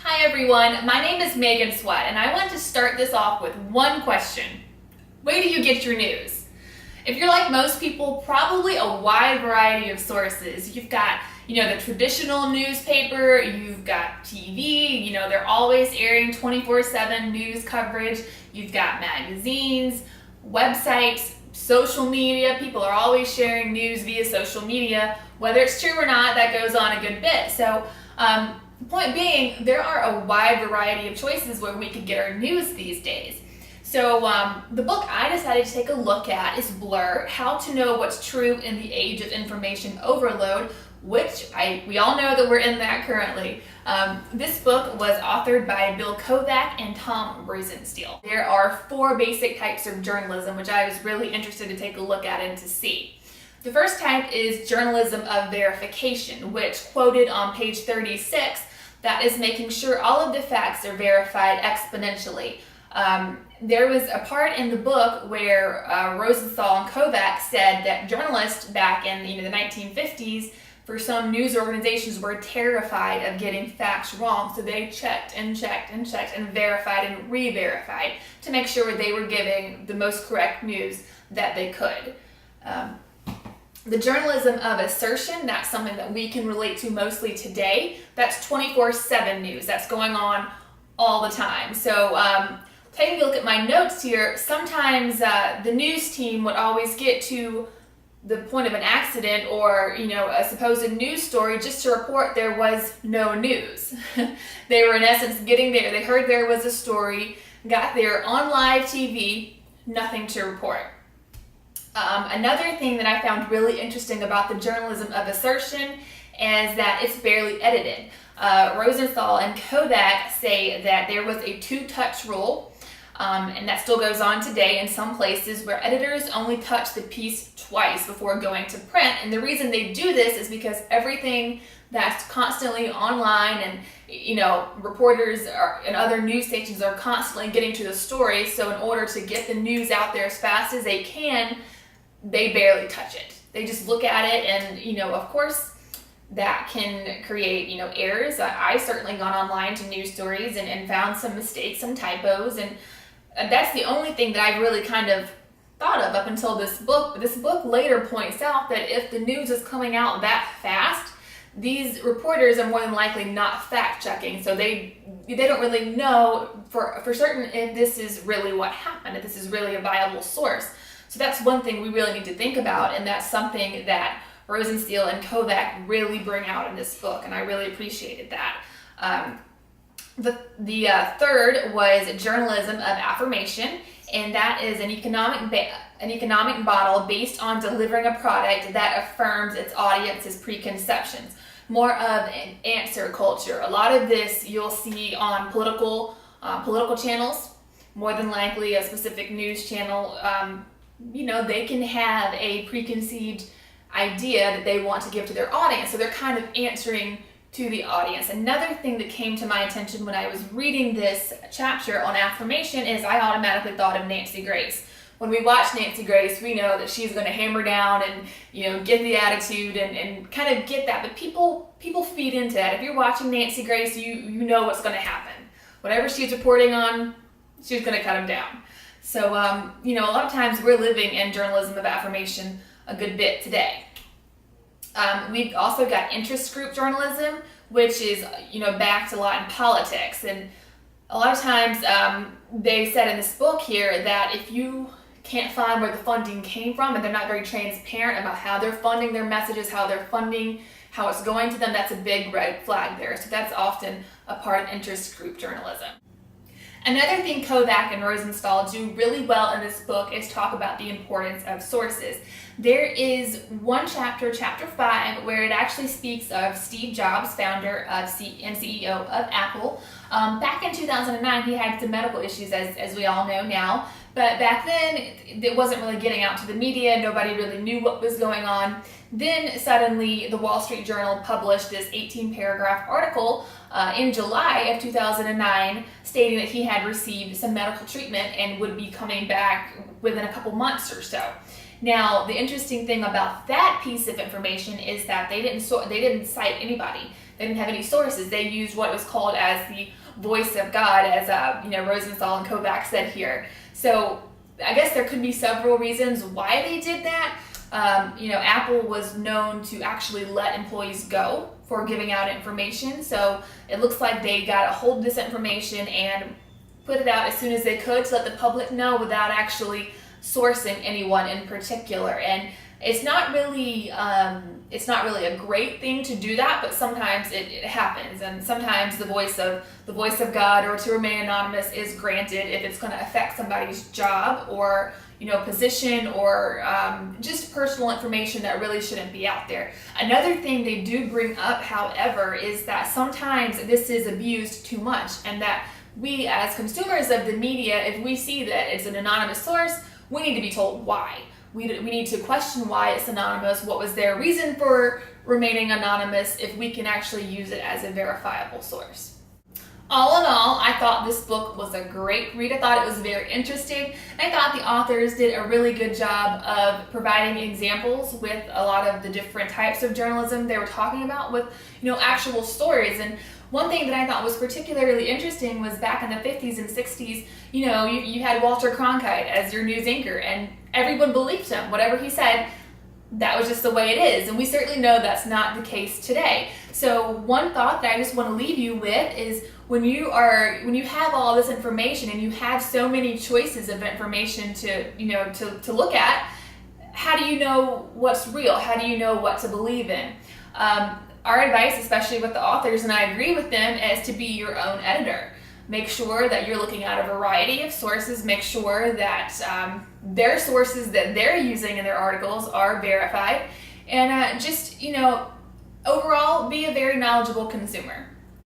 Hi everyone, my name is Megan Sweat and I want to start this off with one question. Where do you get your news? If you're like most people, probably a wide variety of sources. You've got, the traditional newspaper, you've got TV, they're always airing 24/7 news coverage. You've got magazines, websites, social media. People are always sharing news via social media. Whether it's true or not, that goes on a good bit. So, the point being, there are a wide variety of choices where we could get our news these days. So the book I decided to take a look at is Blur, How to Know What's True in the Age of Information Overload, which we all know that we're in that currently. This book was authored by Bill Kovac and Tom Rosenstiel. There are 4 basic types of journalism, which I was really interested to take a look at and to see. The first type is journalism of verification, which, quoted on page 36, that is making sure all of the facts are verified exponentially. There was a part in the book where Rosenthal and Kovac said that journalists back in the 1950s for some news organizations were terrified of getting facts wrong, so they checked and checked and checked and verified and re-verified to make sure they were giving the most correct news that they could. The journalism of assertion, that's something that we can relate to mostly today. That's 24/7 news. That's going on all the time. So taking a look at my notes here, sometimes the news team would always get to the point of an accident or a supposed news story just to report there was no news. They were in essence getting there. They heard there was a story, got there on live TV, nothing to report. Another thing that I found really interesting about the journalism of assertion is that it's barely edited. Rosenthal and Kovac say that there was a 2-touch rule, and that still goes on today in some places where editors only touch the piece twice before going to print. And the reason they do this is because everything that's constantly online and reporters and other news stations are constantly getting to the story. So in order to get the news out there as fast as they can, they barely touch it. They just look at it and, of course, that can create, errors. I certainly gone online to news stories and found some mistakes, some typos, and that's the only thing that I really kind of thought of up until this book. But this book later points out that if the news is coming out that fast, these reporters are more than likely not fact-checking, so they don't really know for certain if this is really what happened, if this is really a viable source. So that's one thing we really need to think about, and that's something that Rosenstiel and Kovac really bring out in this book, and I really appreciated that. The third was journalism of affirmation, and that is an economic model based on delivering a product that affirms its audience's preconceptions. More of an answer culture. A lot of this you'll see on political channels, more than likely a specific news channel. They can have a preconceived idea that they want to give to their audience, so they're kind of answering to the audience. Another thing that came to my attention when I was reading this chapter on affirmation is I automatically thought of Nancy Grace. When we watch Nancy Grace, we know that she's going to hammer down and get the attitude and kind of get that, but people feed into that. If you're watching Nancy Grace, you know what's going to happen. Whatever she's reporting on, she's going to cut them down. So, a lot of times we're living in journalism of affirmation a good bit today. We've also got interest group journalism, which is, backed a lot in politics. And a lot of times they said in this book here that if you can't find where the funding came from and they're not very transparent about how they're funding their messages, how they're funding, how it's going to them, that's a big red flag there. So that's often a part of interest group journalism. Another thing Kovac and Rosenthal do really well in this book is talk about the importance of sources. There is one chapter, chapter 5, where it actually speaks of Steve Jobs, founder and CEO of Apple. Back in 2009, he had some medical issues, as we all know now. But back then, it wasn't really getting out to the media. Nobody really knew what was going on. Then suddenly, the Wall Street Journal published this 18-paragraph article in July of 2009 stating that he had received some medical treatment and would be coming back within a couple months or so. Now, the interesting thing about that piece of information is that they didn't cite anybody. They didn't have any sources. They used what was called as the voice of God, as Rosenthal and Kovacs said here. So I guess there could be several reasons why they did that. Apple was known to actually let employees go for giving out information. So it looks like they got a hold of this information and put it out as soon as they could to let the public know without actually sourcing anyone in particular. And it's not really a great thing to do that, but sometimes it happens, and sometimes the voice of God, or to remain anonymous, is granted if it's going to affect somebody's job or position, or just personal information that really shouldn't be out there. Another thing they do bring up, however, is that sometimes this is abused too much, and that we as consumers of the media, if we see that it's an anonymous source, we need to be told why. We need to question why it's anonymous. What was their reason for remaining anonymous, if we can actually use it as a verifiable source? All in all, I thought this book was a great read. I thought it was very interesting. I thought the authors did a really good job of providing examples with a lot of the different types of journalism they were talking about, with actual stories. And one thing that I thought was particularly interesting was back in the 50s and 60s, you had Walter Cronkite as your news anchor, and everyone believed him. Whatever he said, that was just the way it is. And we certainly know that's not the case today. So one thought that I just want to leave you with is, when you have all this information and you have so many choices of information to look at, how do you know what's real? How do you know what to believe in? Our advice, especially with the authors, and I agree with them, is to be your own editor. Make sure that you're looking at a variety of sources. Make sure that their sources that they're using in their articles are verified. And overall, be a very knowledgeable consumer.